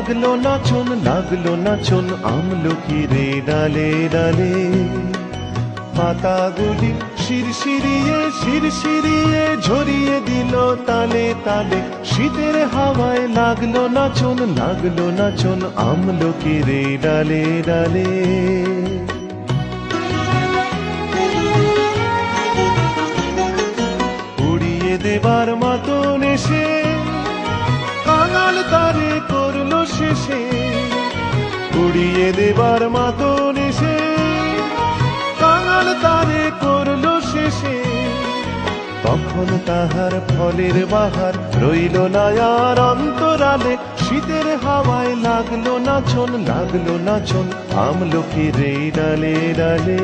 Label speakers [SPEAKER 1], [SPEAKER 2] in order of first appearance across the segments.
[SPEAKER 1] লাগলো নাচন আমলকির ডালে ডালে। পাতাগুলি শিরশিরিয়ে ঝরিয়ে দিল তালে তালে। শীতের হাওয়ায় লাগলো নাচন আমলকির ডালে ডালে। উড়িয়ে দেবার মতন এসে কাঙাল তারে করলো শেষে। উড়িয়ে দেবার মতন এসে কাঙাল তারে করলো শেষে। তখন তাহার ফলের বাহার রইল না আর অন্তরালে। শীতের হাওয়ায় লাগলো নাচন আমলকির ডালে ডালে।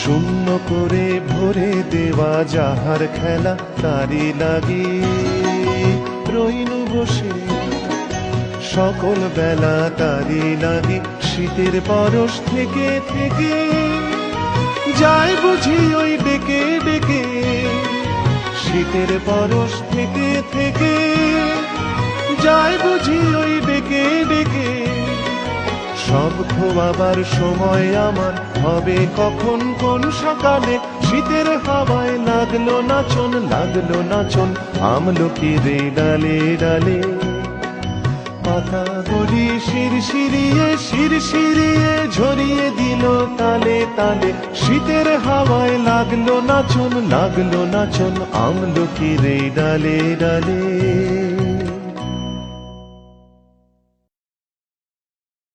[SPEAKER 1] শূন্য করে ভরে দেওয়া যাহার খেলা তারি লাগি রইনু বসে। সকল বেলা তারি লাগি শীতের পরশ থেকে থেকে। যায় বুঝি ওই ডেকে ডেকে শীতের পরশ থেকে থেকে। যায় বুঝি ওই ডেকে ডেকে। সব খোয়াবার সময় আমার হবে কখন কোন সকালে। শীতের হাওয়ায় লাগলো নাচন আমলকির ডালে ডালে। পাতাগুলি শিরশিরিয়ে ঝরিয়ে দিল তালে তালে। শীতের হাওয়ায় লাগলো নাচন আমলকির ডালে ডালে।